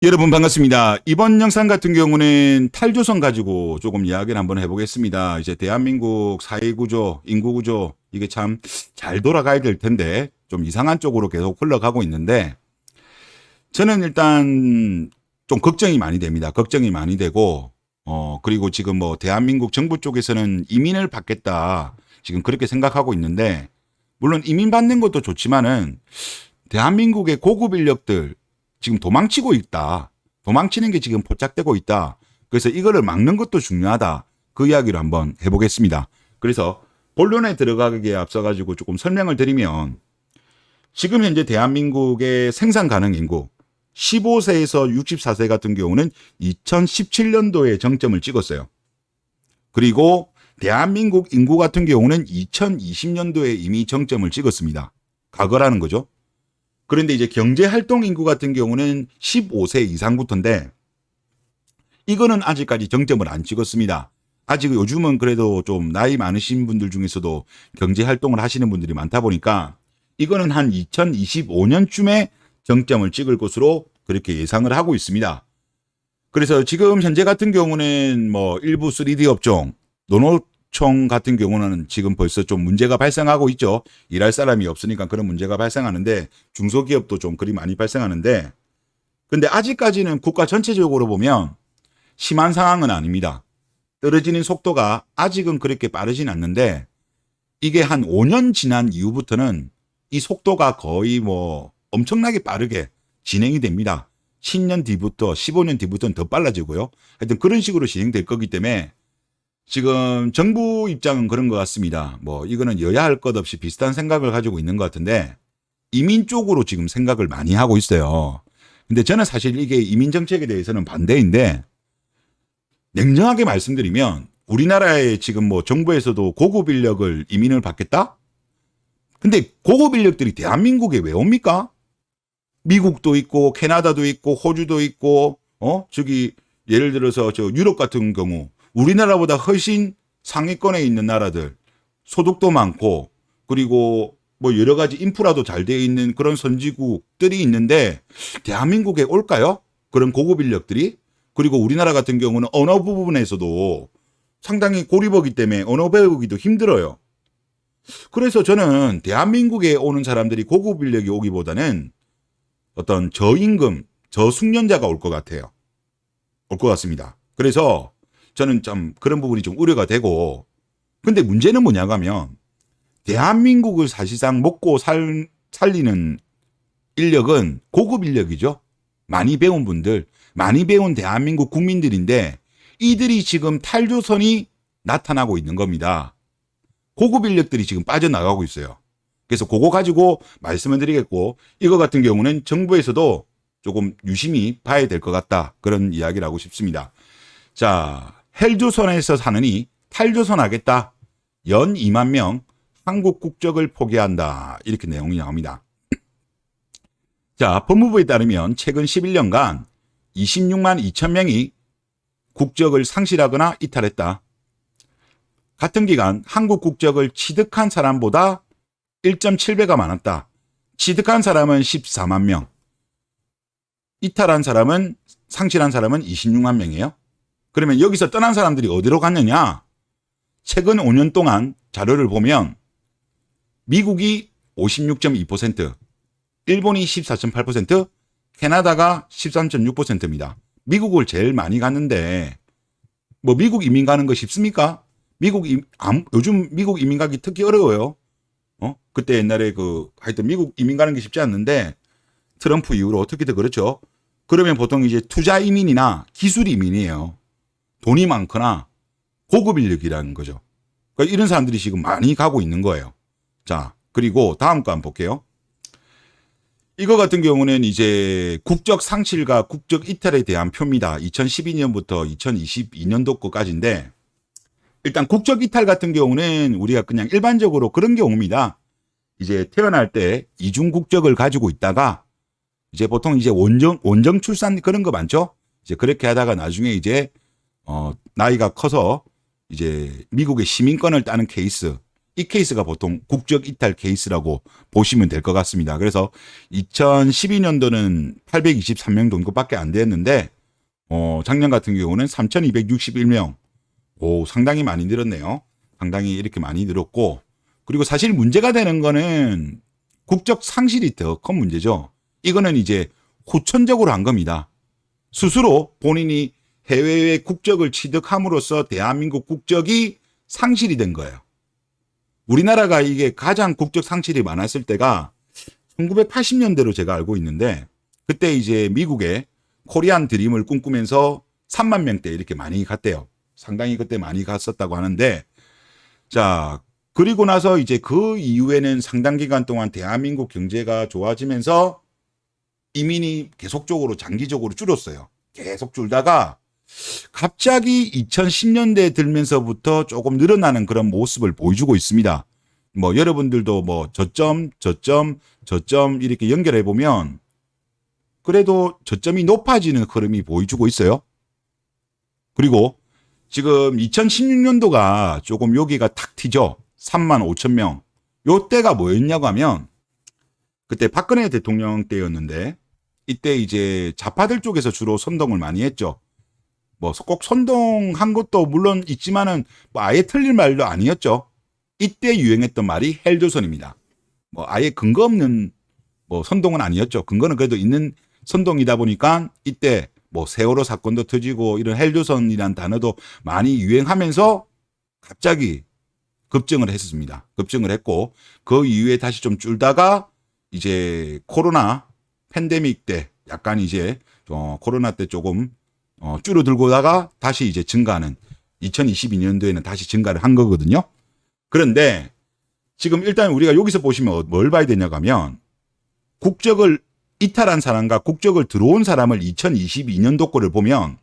여러분 반갑습니다. 이번 영상 같은 경우는 탈조선 가지고 조금 이야기를 한번 해보겠습니다. 이제 대한민국 사회구조, 인구구조 이게 참 잘 돌아가야 될 텐데 좀 이상한 쪽으로 계속 흘러가고 있는데 저는 일단 좀 걱정이 많이 됩니다. 걱정이 많이 되고 그리고 지금 뭐 대한민국 정부 쪽에서는 이민을 받겠다 지금 그렇게 생각하고 있는데 물론 이민 받는 것도 좋지만은 대한민국의 고급 인력들 지금 도망치고 있다. 도망치는 게 지금 포착되고 있다. 그래서 이거를 막는 것도 중요하다. 그 이야기를 한번 해보겠습니다. 그래서 본론에 들어가기에 앞서가지고 조금 설명을 드리면 지금 현재 대한민국의 생산 가능 인구 15세에서 64세 같은 경우는 2017년도에 정점을 찍었어요. 그리고 대한민국 인구 같은 경우는 2020년도에 이미 정점을 찍었습니다. 과거라는 거죠. 그런데 이제 경제활동 인구 같은 경우는 15세 이상부터인데 이거는 아직까지 정점을 안 찍었습니다. 아직 요즘은 그래도 좀 나이 많으신 분들 중에서도 경제활동을 하시는 분들이 많다 보니까 이거는 한 2025년쯤에 정점을 찍을 것으로 그렇게 예상을 하고 있습니다. 그래서 지금 현재 같은 경우는 뭐 일부 3D 업종, 노노총 같은 경우는 지금 벌써 좀 문제가 발생하고 있죠. 일할 사람이 없으니까 그런 문제가 발생하는데 중소기업도 좀 그리 많이 발생하는데 근데 아직까지는 국가 전체적으로 보면 심한 상황은 아닙니다. 떨어지는 속도가 아직은 그렇게 빠르진 않는데 이게 한 5년 지난 이후부터는 이 속도가 거의 뭐 엄청나게 빠르게 진행이 됩니다. 10년 뒤부터 15년 뒤부터는 더 빨라지고요. 하여튼 그런 식으로 진행될 거기 때문에 지금 정부 입장은 그런 것 같습니다. 뭐 이거는 여야 할 것 없이 비슷한 생각을 가지고 있는 것 같은데 이민 쪽으로 지금 생각을 많이 하고 있어요. 근데 저는 사실 이게 이민 정책에 대해서는 반대인데 냉정하게 말씀드리면 우리나라에 지금 뭐 정부에서도 고급 인력을 이민을 받겠다? 근데 고급 인력들이 대한민국에 왜 옵니까? 미국도 있고 캐나다도 있고 호주도 있고 저기 예를 들어서 저 유럽 같은 경우 우리나라보다 훨씬 상위권에 있는 나라들 소득도 많고 그리고 뭐 여러 가지 인프라도 잘 되어 있는 그런 선진국들이 있는데 대한민국에 올까요? 그런 고급 인력들이? 그리고 우리나라 같은 경우는 언어 부분에서도 상당히 고립이기 때문에 언어 배우기도 힘들어요. 그래서 저는 대한민국에 오는 사람들이 고급 인력이 오기보다는 어떤 저임금, 저숙련자가 올 것 같아요. 올 것 같습니다. 그래서 저는 좀 그런 부분이 좀 우려가 되고 근데 문제는 뭐냐고 하면 대한민국을 사실상 먹고 살리는 인력은 고급 인력이죠. 많이 배운 분들, 많이 배운 대한민국 국민들인데 이들이 지금 탈조선이 나타나고 있는 겁니다. 고급 인력들이 지금 빠져나가고 있어요. 그래서 그거 가지고 말씀을 드리겠고 이거 같은 경우는 정부에서도 조금 유심히 봐야 될 것 같다. 그런 이야기를 하고 싶습니다. 자, 헬조선에서 사느니 탈조선 하겠다. 연 2만 명 한국 국적을 포기한다. 이렇게 내용이 나옵니다. 자, 법무부에 따르면 최근 11년간 26만 2천 명이 국적을 상실하거나 이탈했다. 같은 기간 한국 국적을 취득한 사람보다 1.7배가 많았다. 취득한 사람은 14만 명. 이탈한 사람은 상실한 사람은 26만 명이에요. 그러면 여기서 떠난 사람들이 어디로 갔느냐? 최근 5년 동안 자료를 보면 미국이 56.2%, 일본이 14.8%, 캐나다가 13.6%입니다. 미국을 제일 많이 갔는데 뭐 미국 이민 가는 거 쉽습니까? 요즘 미국 이민 가기 특히 어려워요. 그때 옛날에 하여튼 미국 이민 가는 게 쉽지 않는데 트럼프 이후로 어떻게든 그렇죠. 그러면 보통 이제 투자 이민이나 기술 이민이에요. 돈이 많거나 고급 인력이라는 거죠. 그러니까 이런 사람들이 지금 많이 가고 있는 거예요. 자, 그리고 다음 거 한번 볼게요. 이거 같은 경우는 이제 국적 상실과 국적 이탈에 대한 표입니다. 2012년부터 2022년도 거까지인데 일단 국적 이탈 같은 경우는 우리가 그냥 일반적으로 그런 경우입니다. 이제 태어날 때 이중 국적을 가지고 있다가 이제 보통 이제 원정 출산 그런 거 많죠? 이제 그렇게 하다가 나중에 이제 나이가 커서 이제 미국의 시민권을 따는 케이스 이 케이스가 보통 국적 이탈 케이스라고 보시면 될 것 같습니다. 그래서 2012년도는 823명 정도밖에 안 됐는데 작년 같은 경우는 3,261명. 오, 상당히 많이 늘었네요. 상당히 이렇게 많이 늘었고, 그리고 사실 문제가 되는 거는 국적 상실이 더 큰 문제죠. 이거는 이제 후천적으로 한 겁니다. 스스로 본인이 해외의 국적을 취득함으로써 대한민국 국적이 상실이 된 거예요. 우리나라가 이게 가장 국적 상실이 많았을 때가 1980년대로 제가 알고 있는데, 그때 이제 미국에 코리안 드림을 꿈꾸면서 3만 명대 이렇게 많이 갔대요. 상당히 그때 많이 갔었다고 하는데, 자, 그리고 나서 이제 그 이후에는 상당 기간 동안 대한민국 경제가 좋아지면서 이민이 계속적으로 장기적으로 줄었어요. 계속 줄다가 갑자기 2010년대에 들면서부터 조금 늘어나는 그런 모습을 보여주고 있습니다. 뭐 여러분들도 뭐 저점 이렇게 연결해 보면 그래도 저점이 높아지는 흐름이 보여주고 있어요. 그리고 지금 2016년도가 조금 여기가 탁 튀죠. 3만 5천 명. 요 때가 뭐였냐고 하면 그때 박근혜 대통령 때였는데, 이때 이제 좌파들 쪽에서 주로 선동을 많이 했죠. 뭐 꼭 선동한 것도 물론 있지만은 뭐 아예 틀린 말도 아니었죠. 이때 유행했던 말이 헬조선입니다. 뭐 아예 근거 없는 뭐 선동은 아니었죠. 근거는 그래도 있는 선동이다 보니까 이때 뭐 세월호 사건도 터지고 이런 헬조선이라는 단어도 많이 유행하면서 갑자기 급증을 했습니다. 급증을 했고, 그 이후에 다시 좀 줄다가 이제 코로나 팬데믹 때 약간 이제 코로나 때 조금 줄어들고다가 다시 이제 증가하는 2022년도에는 다시 증가를 한 거거든요. 그런데 지금 일단 우리가 여기서 보시면 뭘 봐야 되냐고 하면 국적을 이탈한 사람과 국적을 들어온 사람을 2022년도 거를 보면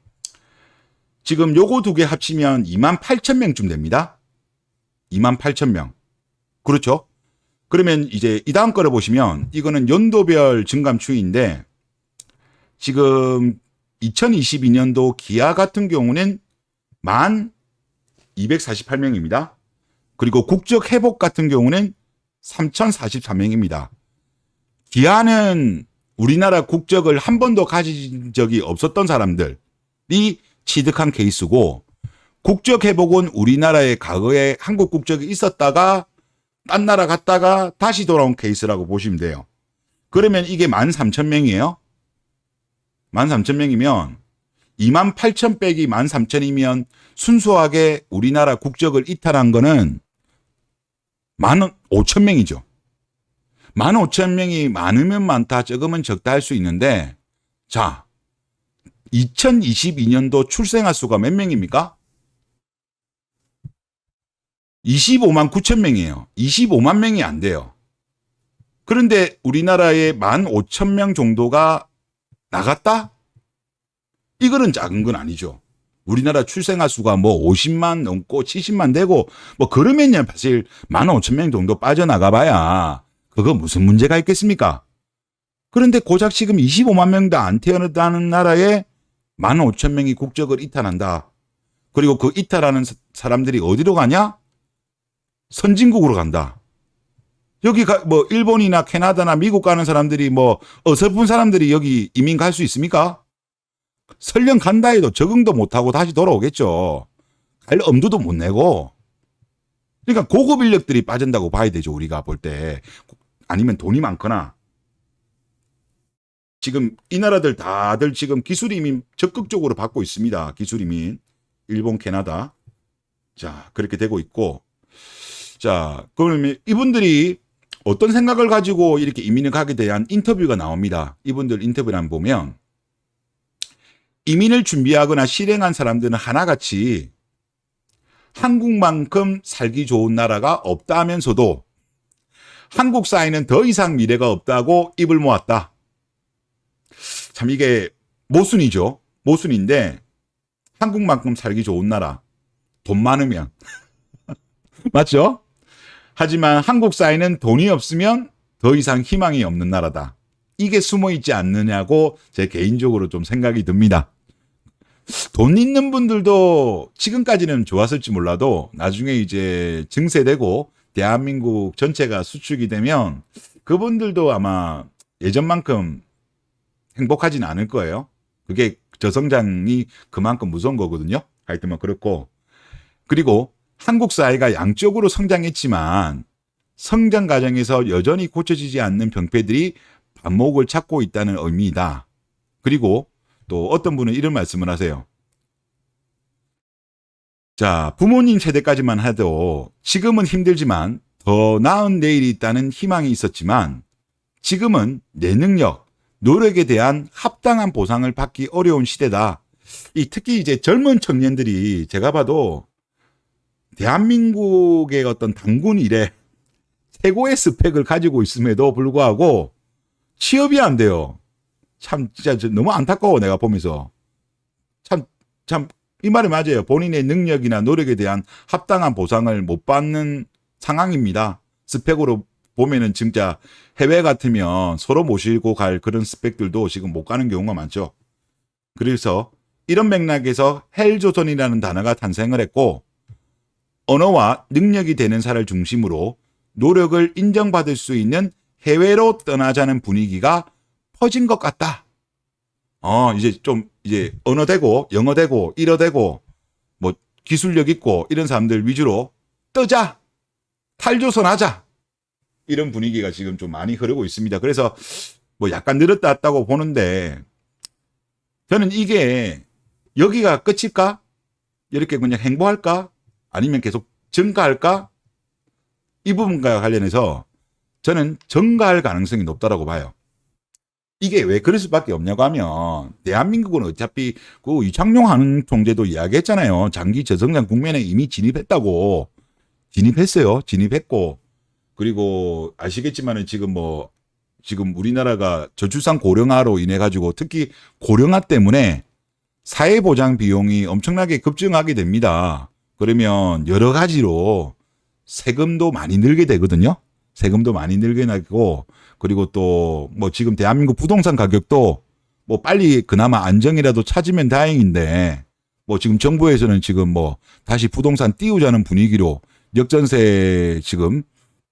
지금 요거 두 개 합치면 2만 8천 명쯤 됩니다. 2만 8천 명. 그렇죠? 그러면 이제 이 다음 거를 보시면 이거는 연도별 증감 추이인데 지금 2022년도 기아 같은 경우는 1만 248명입니다. 그리고 국적 회복 같은 경우는 3,044명입니다. 기아는 우리나라 국적을 한 번도 가진 적이 없었던 사람들이 취득한 케이스고, 국적 회복은 우리나라에 과거에 한국 국적이 있었다가 딴 나라 갔다가 다시 돌아온 케이스라고 보시면 돼요. 그러면 이게 13,000명이에요. 13,000명이면 2만 8천 빼기 13,000이면 순수하게 우리나라 국적을 이탈한 거는 15,000명이죠. 15,000명이 많으면 많다, 적으면 적다 할 수 있는데, 자, 2022년도 출생아 수가 몇 명입니까? 25만 9천 명이에요. 25만 명이 안 돼요. 그런데 우리나라에 15,000명 정도가 나갔다? 이거는 작은 건 아니죠. 우리나라 출생아 수가 뭐 50만 넘고 70만 되고 뭐 그러면요 사실 15,000명 정도 빠져나가 봐야 그거 무슨 문제가 있겠습니까? 그런데 고작 지금 25만 명도 안 태어났다는 나라에 15,000명이 국적을 이탈한다. 그리고 그 이탈하는 사람들이 어디로 가냐? 선진국으로 간다. 여기 뭐 일본이나 캐나다나 미국 가는 사람들이 뭐 어설픈 사람들이 여기 이민 갈 수 있습니까? 설령 간다 해도 적응도 못하고 다시 돌아오겠죠. 갈 엄두도 못 내고. 그러니까 고급 인력들이 빠진다고 봐야 되죠, 우리가 볼 때. 아니면 돈이 많거나. 지금 이 나라들 다들 지금 기술 이민 적극적으로 받고 있습니다. 기술 이민. 일본, 캐나다. 자, 그렇게 되고 있고. 자, 그러면 이분들이 어떤 생각을 가지고 이렇게 이민을 가게 대한 인터뷰가 나옵니다. 이분들 인터뷰를 한번 보면 이민을 준비하거나 실행한 사람들은 하나같이 한국만큼 살기 좋은 나라가 없다 하면서도 한국 사회는 더 이상 미래가 없다고 입을 모았다. 참 이게 모순이죠. 모순인데 한국만큼 살기 좋은 나라, 돈 많으면 맞죠? 하지만 한국 사회는 돈이 없으면 더 이상 희망이 없는 나라다. 이게 숨어 있지 않느냐고 제 개인적으로 좀 생각이 듭니다. 돈 있는 분들도 지금까지는 좋았을지 몰라도 나중에 이제 증세되고 대한민국 전체가 수축이 되면 그분들도 아마 예전만큼 행복하진 않을 거예요. 그게 저성장이 그만큼 무서운 거거든요. 하여튼 뭐 그렇고. 그리고 한국 사회가 양적으로 성장했지만 성장 과정에서 여전히 고쳐지지 않는 병폐들이 반목을 찾고 있다는 의미이다. 그리고 또 어떤 분은 이런 말씀을 하세요. 자, 부모님 세대까지만 해도 지금은 힘들지만 더 나은 내일이 있다는 희망이 있었지만 지금은 내 능력, 노력에 대한 합당한 보상을 받기 어려운 시대다. 특히 이제 젊은 청년들이 제가 봐도 대한민국의 어떤 단군 이래 최고의 스펙을 가지고 있음에도 불구하고 취업이 안 돼요. 참 진짜 너무 안타까워 내가 보면서. 참 이 말이 맞아요. 본인의 능력이나 노력에 대한 합당한 보상을 못 받는 상황입니다. 스펙으로 보면은 진짜 해외 같으면 서로 모시고 갈 그런 스펙들도 지금 못 가는 경우가 많죠. 그래서 이런 맥락에서 헬조선이라는 단어가 탄생을 했고 언어와 능력이 되는 사를 중심으로 노력을 인정받을 수 있는 해외로 떠나자는 분위기가 퍼진 것 같다. 이제 좀 이제 언어 되고 영어 되고 일어 되고 뭐 기술력 있고 이런 사람들 위주로 뜨자, 탈조선 하자, 이런 분위기가 지금 좀 많이 흐르고 있습니다. 그래서 뭐 약간 늘었다고 보는데 저는 이게 여기가 끝일까? 이렇게 그냥 행보할까? 아니면 계속 증가할까? 이 부분과 관련해서 저는 증가할 가능성이 높다라고 봐요. 이게 왜 그럴 수밖에 없냐고 하면 대한민국은 어차피 그 이창용 한 총재도 이야기했잖아요. 장기 저성장 국면에 이미 진입했다고. 진입했어요. 진입했고 그리고 아시겠지만은 지금 우리나라가 저출산 고령화로 인해 가지고 특히 고령화 때문에 사회보장 비용이 엄청나게 급증하게 됩니다. 그러면 여러 가지로 세금도 많이 늘게 되거든요. 세금도 많이 늘게 나고 그리고 또 뭐 지금 대한민국 부동산 가격도 뭐 빨리 그나마 안정이라도 찾으면 다행인데 뭐 지금 정부에서는 지금 뭐 다시 부동산 띄우자는 분위기로 역전세 지금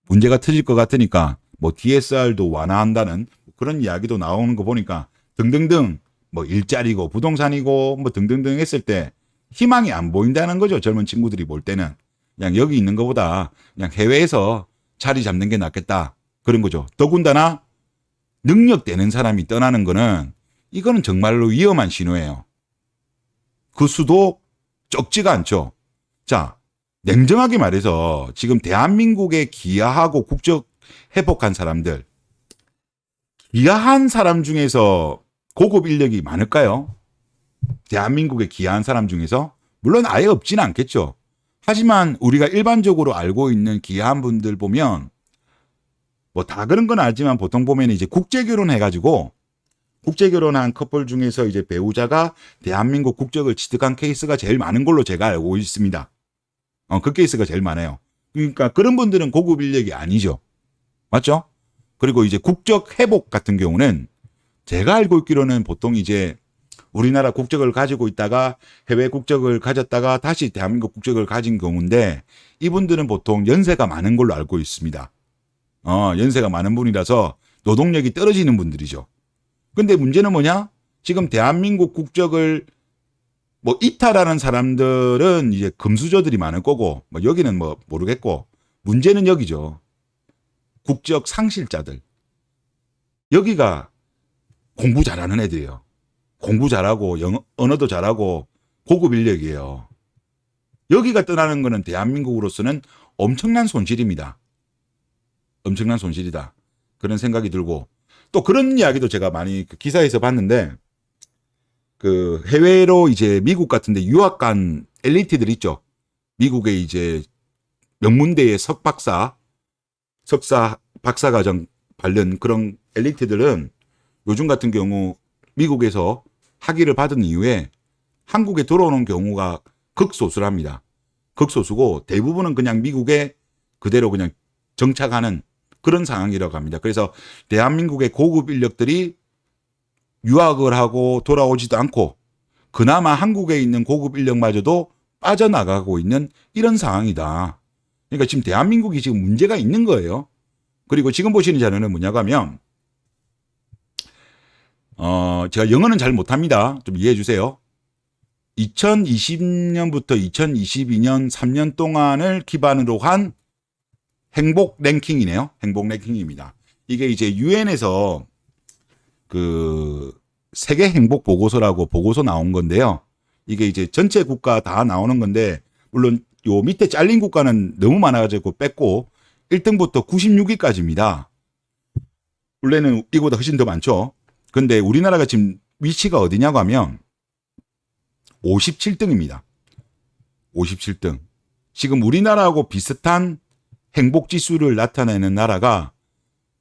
문제가 터질 것 같으니까 뭐 DSR도 완화한다는 그런 이야기도 나오는 거 보니까 등등등 뭐 일자리고 부동산이고 뭐 등등등 했을 때 희망이 안 보인다는 거죠. 젊은 친구들이 볼 때는 그냥 여기 있는 것보다 그냥 해외에서 자리 잡는 게 낫겠다. 그런 거죠. 더군다나 능력 되는 사람이 떠나는 거는 이거는 정말로 위험한 신호예요. 그 수도 적지가 않죠. 자, 냉정하게 말해서 지금 대한민국에 기여하고 국적 회복한 사람들, 기여한 사람 중에서 고급 인력이 많을까요? 대한민국에 기여한 사람 중에서? 물론 아예 없지는 않겠죠. 하지만 우리가 일반적으로 알고 있는 기여한 분들 보면 뭐 다 그런 건 알지만 보통 보면 이제 국제 결혼해가지고 국제 결혼한 커플 중에서 이제 배우자가 대한민국 국적을 취득한 케이스가 제일 많은 걸로 제가 알고 있습니다. 그 케이스가 제일 많아요. 그러니까 그런 분들은 고급 인력이 아니죠. 맞죠? 그리고 이제 국적 회복 같은 경우는 제가 알고 있기로는 보통 이제 우리나라 국적을 가지고 있다가 해외 국적을 가졌다가 다시 대한민국 국적을 가진 경우인데 이분들은 보통 연세가 많은 걸로 알고 있습니다. 연세가 많은 분이라서 노동력이 떨어지는 분들이죠. 근데 문제는 뭐냐? 지금 대한민국 국적을 뭐 이탈하는 사람들은 이제 금수저들이 많을 거고 뭐 여기는 뭐 모르겠고 문제는 여기죠. 국적 상실자들. 여기가 공부 잘하는 애들이에요. 공부 잘하고 언어도 잘하고 고급 인력이에요. 여기가 떠나는 거는 대한민국으로서는 엄청난 손실입니다. 엄청난 손실이다. 그런 생각이 들고 또 그런 이야기도 제가 많이 기사에서 봤는데 그 해외로 이제 미국 같은데 유학 간 엘리트들 있죠. 미국의 이제 명문대의 석사, 박사과정 관련 그런 엘리트들은 요즘 같은 경우 미국에서 학위를 받은 이후에 한국에 들어오는 경우가 극소수랍니다. 극소수고 대부분은 그냥 미국에 그대로 그냥 정착하는 그런 상황이라고 합니다. 그래서 대한민국의 고급 인력들이 유학을 하고 돌아오지도 않고 그나마 한국에 있는 고급 인력마저도 빠져나가고 있는 이런 상황이다. 그러니까 지금 대한민국이 지금 문제가 있는 거예요. 그리고 지금 보시는 자료는 뭐냐고 하면, 제가 영어는 잘 못합니다. 좀 이해해 주세요. 2020년부터 2022년 3년 동안을 기반으로 한 행복 랭킹이네요. 행복 랭킹입니다. 이게 이제 유엔에서 그 세계 행복 보고서라고 보고서 나온 건데요. 이게 이제 전체 국가 다 나오는 건데, 물론 요 밑에 잘린 국가는 너무 많아가지고 뺐고 1등부터 96위까지입니다. 원래는 이거보다 훨씬 더 많죠. 근데 우리나라가 지금 위치가 어디냐고 하면 57등입니다. 57등. 지금 우리나라하고 비슷한 행복지수를 나타내는 나라가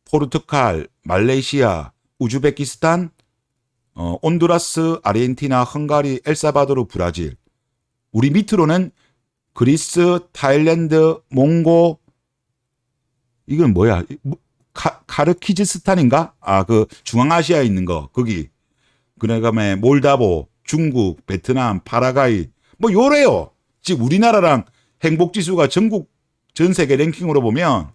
포르투갈, 말레이시아, 우즈베키스탄, 온두라스, 아르헨티나, 헝가리, 엘사바도르, 브라질. 우리 밑으로는 그리스, 타일랜드, 몽고, 이건 뭐야? 카르키즈스탄인가? 그 중앙아시아에 있는 거, 거기. 그 다음에 몰다보, 중국, 베트남, 파라과이, 뭐 요래요. 지금 우리나라랑 행복지수가 전국, 전 세계 랭킹으로 보면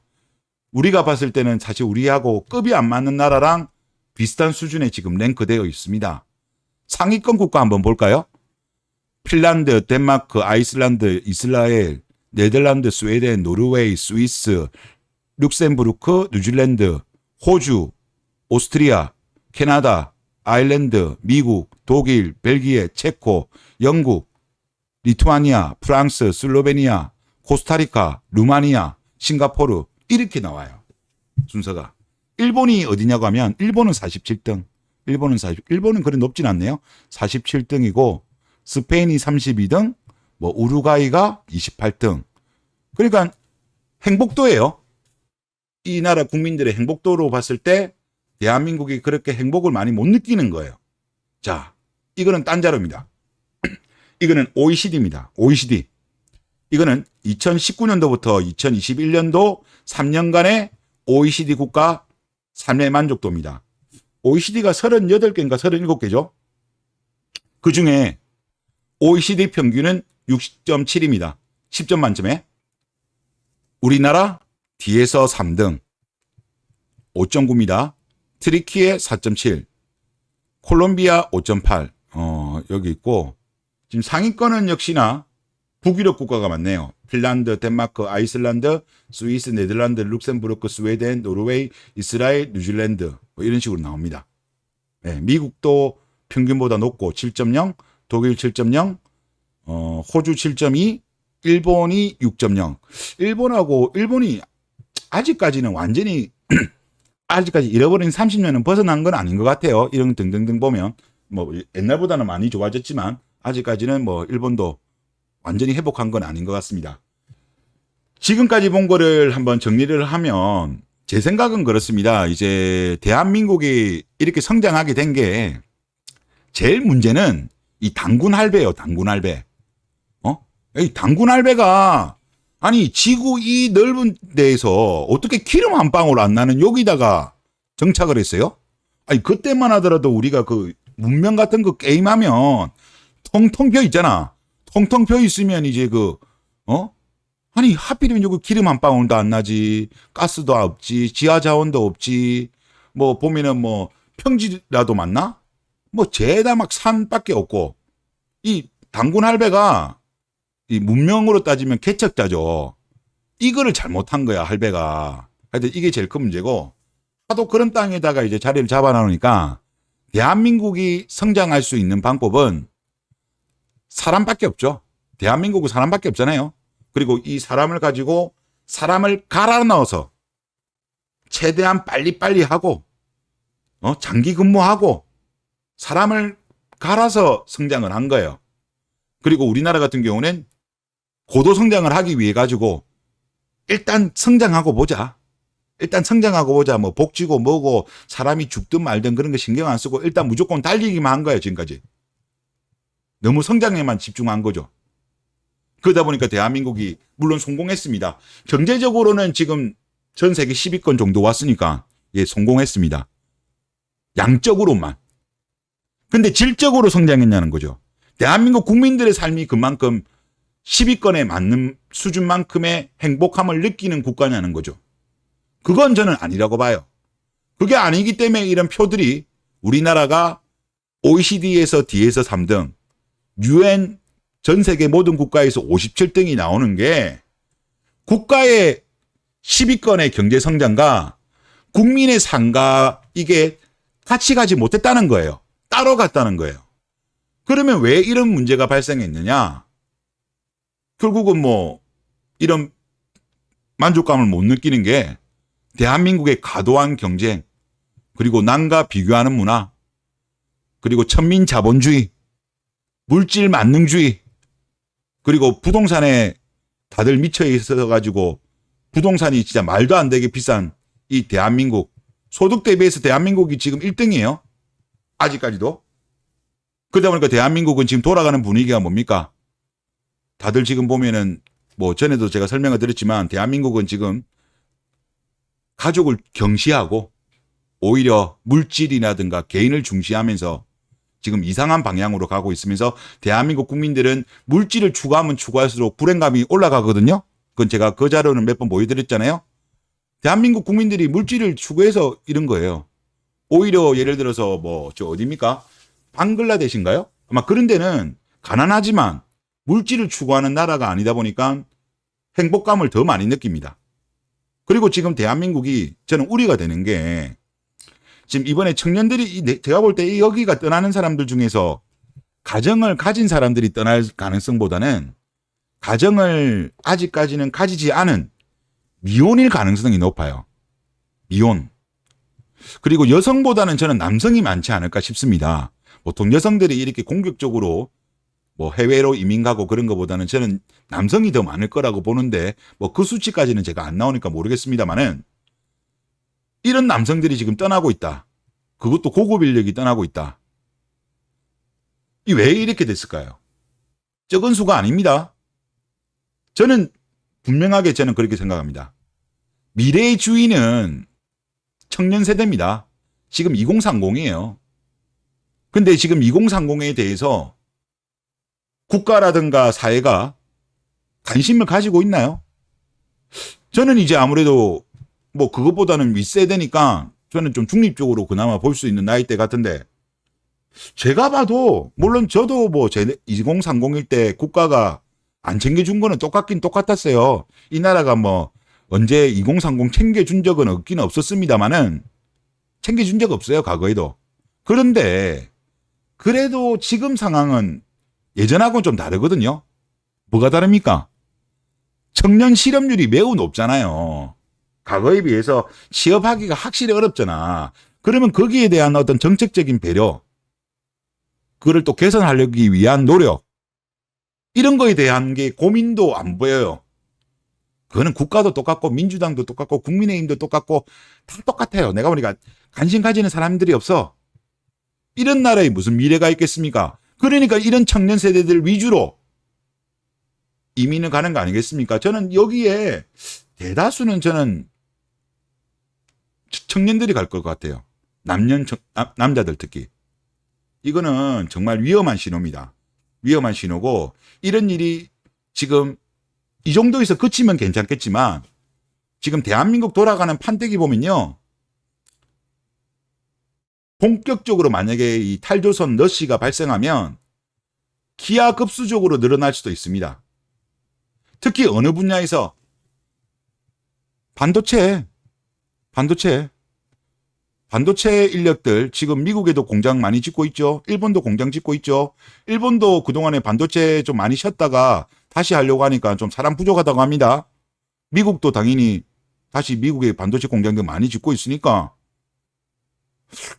우리가 봤을 때는 사실 우리하고 급이 안 맞는 나라랑 비슷한 수준에 지금 랭크되어 있습니다. 상위권 국가 한번 볼까요? 핀란드, 덴마크, 아이슬란드, 이스라엘, 네덜란드, 스웨덴, 노르웨이, 스위스, 룩셈부르크, 뉴질랜드, 호주, 오스트리아, 캐나다, 아일랜드, 미국, 독일, 벨기에, 체코, 영국, 리투아니아, 프랑스, 슬로베니아, 코스타리카, 루마니아, 싱가포르 이렇게 나와요. 순서가. 일본이 어디냐고 하면 일본은 47등. 일본은 그리 높진 않네요. 47등이고 스페인이 32등, 뭐 우루과이가 28등. 그러니까 행복도예요. 이 나라 국민들의 행복도로 봤을 때 대한민국이 그렇게 행복을 많이 못 느끼는 거예요. 자, 이거는 딴 자료입니다. 이거는 OECD입니다. OECD. 이거는 2019년도부터 2021년도 3년간의 OECD 국가 삶의 만족도입니다. OECD가 38개인가 37개죠. 그 중에 OECD 평균은 60.7입니다. 10점 만점에. 우리나라 뒤에서 3등 5.9입니다. 트리키에 4.7, 콜롬비아 5.8. 여기 있고 지금 상위권은 역시나 북유럽 국가가 많네요. 핀란드, 덴마크, 아이슬란드, 스위스, 네덜란드, 룩셈부르크, 스웨덴, 노르웨이, 이스라엘, 뉴질랜드 뭐 이런 식으로 나옵니다. 네, 미국도 평균보다 높고 7.0, 독일 7.0, 호주 7.2, 일본이 6.0. 일본이 아직까지는 완전히 아직까지 잃어버린 30년은 벗어난 건 아닌 것 같아요. 이런 등등등 보면 뭐 옛날보다는 많이 좋아졌지만 아직까지는 뭐 일본도 완전히 회복한 건 아닌 것 같습니다. 지금까지 본 거를 한번 정리를 하면 제 생각은 그렇습니다. 이제 대한민국이 이렇게 성장하게 된 게 제일 문제는 이 당군 할배예요. 당군 할배. 이 당군 할배가 아니 지구 이 넓은 데에서 어떻게 기름 한 방울 안 나는 여기다가 정착을 했어요? 아니 그때만 하더라도 우리가 그 문명 같은 거 게임하면 텅텅 펴 있잖아. 텅텅 펴 있으면 이제 아니 하필이면 여기 기름 한 방울도 안 나지. 가스도 없지. 지하 자원도 없지. 뭐 보면은 뭐 평지라도 맞나? 뭐 죄다 막 산밖에 없고 이 당군 할배가 이 문명으로 따지면 개척자죠. 이거를 잘못한 거야 할배가. 하여튼 이게 제일 큰 문제고 하도 그런 땅에다가 이제 자리를 잡아놓으니까 대한민국이 성장할 수 있는 방법은 사람밖에 없죠. 대한민국은 사람밖에 없잖아요. 그리고 이 사람을 가지고 사람을 갈아 넣어서 최대한 빨리빨리 하고 장기 근무하고 사람을 갈아서 성장을 한 거예요. 그리고 우리나라 같은 경우는 고도 성장을 하기 위해 가지고 일단 성장하고 보자. 뭐 복지고 뭐고 사람이 죽든 말든 그런 거 신경 안 쓰고 일단 무조건 달리기만 한 거예요, 지금까지. 너무 성장에만 집중한 거죠. 그러다 보니까 대한민국이 물론 성공했습니다. 경제적으로는 지금 전 세계 10위권 정도 왔으니까 예, 성공했습니다. 양적으로만. 근데 질적으로 성장했냐는 거죠. 대한민국 국민들의 삶이 그만큼 10위권에 맞는 수준만큼의 행복함을 느끼는 국가냐는 거죠. 그건 저는 아니라고 봐요. 그게 아니기 때문에 이런 표들이 우리나라가 OECD에서 D에서 3등, UN 전 세계 모든 국가에서 57등이 나오는 게 국가의 10위권의 경제 성장과 국민의 삶과 이게 같이 가지 못했다는 거예요. 따로 갔다는 거예요. 그러면 왜 이런 문제가 발생했느냐? 결국은 뭐 이런 만족감을 못 느끼는 게 대한민국의 과도한 경쟁, 그리고 남과 비교하는 문화, 그리고 천민 자본주의, 물질 만능주의, 그리고 부동산에 다들 미쳐 있어 가지고 부동산이 진짜 말도 안 되게 비싼 이 대한민국, 소득 대비해서 대한민국이 지금 1등이에요. 아직까지도. 그러다 보니까 대한민국은 지금 돌아가는 분위기가 뭡니까? 다들 지금 보면은 뭐 전에도 제가 설명을 드렸지만 대한민국은 지금 가족을 경시하고 오히려 물질이라든가 개인을 중시하면서 지금 이상한 방향으로 가고 있으면서 대한민국 국민들은 물질을 추구하면 추구할수록 불행감이 올라가거든요. 그건 제가 그 자료는 몇 번 보여드렸잖아요. 대한민국 국민들이 물질을 추구해서 이런 거예요. 오히려 예를 들어서 뭐 저 어디입니까? 방글라데시인가요? 아마 그런 데는 가난하지만 물질을 추구하는 나라가 아니다 보니까 행복감을 더 많이 느낍니다. 그리고 지금 대한민국이 저는 우려가 되는 게 지금 이번에 청년들이 제가 볼 때 여기가 떠나는 사람들 중에서 가정을 가진 사람들이 떠날 가능성보다는 가정을 아직까지는 가지지 않은 미혼일 가능성이 높아요. 미혼. 그리고 여성보다는 저는 남성이 많지 않을까 싶습니다. 보통 여성들이 이렇게 공격적으로 뭐 해외로 이민 가고 그런 것보다는 저는 남성이 더 많을 거라고 보는데 뭐 그 수치까지는 제가 안 나오니까 모르겠습니다만은 이런 남성들이 지금 떠나고 있다. 그것도 고급 인력이 떠나고 있다. 이 왜 이렇게 됐을까요? 적은 수가 아닙니다. 저는 분명하게 저는 그렇게 생각합니다. 미래의 주인은 청년 세대입니다. 지금 2030이에요. 근데 지금 2030에 대해서 국가라든가 사회가 관심을 가지고 있나요? 저는 이제 아무래도 뭐 그것보다는 윗세대니까 저는 좀 중립적으로 그나마 볼 수 있는 나이대 같은데 제가 봐도 물론 저도 뭐 2030일 때 국가가 안 챙겨준 거는 똑같긴 똑같았어요. 이 나라가 뭐 언제 2030 챙겨준 적은 없긴 없었습니다만은 챙겨준 적 없어요. 과거에도. 그런데 그래도 지금 상황은 예전하고는 좀 다르거든요. 뭐가 다릅니까? 청년 실업률이 매우 높잖아요. 과거에 비해서 취업하기가 확실히 어렵잖아. 그러면 거기에 대한 어떤 정책적인 배려, 그걸 또 개선하려기 위한 노력, 이런 거에 대한 게 고민도 안 보여요. 그거는 국가도 똑같고 민주당도 똑같고 국민의힘도 똑같고 다 똑같아요. 내가 보니까 관심 가지는 사람들이 없어. 이런 나라에 무슨 미래가 있겠습니까? 그러니까 이런 청년 세대들 위주로 이민을 가는 거 아니겠습니까? 저는 여기에 대다수는 저는 청년들이 갈 것 같아요. 남자들 특히. 이거는 정말 위험한 신호입니다. 위험한 신호고 이런 일이 지금 이 정도에서 그치면 괜찮겠지만 지금 대한민국 돌아가는 판때기 보면요. 본격적으로 만약에 이 탈조선 러시가 발생하면 기하급수적으로 늘어날 수도 있습니다. 특히 어느 분야에서 반도체 인력들 지금 미국에도 공장 많이 짓고 있죠. 일본도 공장 짓고 있죠. 일본도 그동안에 반도체 좀 많이 쉬었다가 다시 하려고 하니까 좀 사람 부족하다고 합니다. 미국도 당연히 다시 미국의 반도체 공장들 많이 짓고 있으니까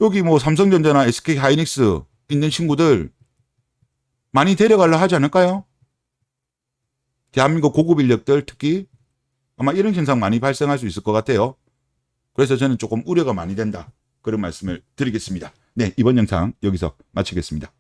여기 뭐 삼성전자나 SK 하이닉스 있는 친구들 많이 데려가려 하지 않을까요? 대한민국 고급 인력들 특히 아마 이런 현상 많이 발생할 수 있을 것 같아요. 그래서 저는 조금 우려가 많이 된다. 그런 말씀을 드리겠습니다. 네, 이번 영상 여기서 마치겠습니다.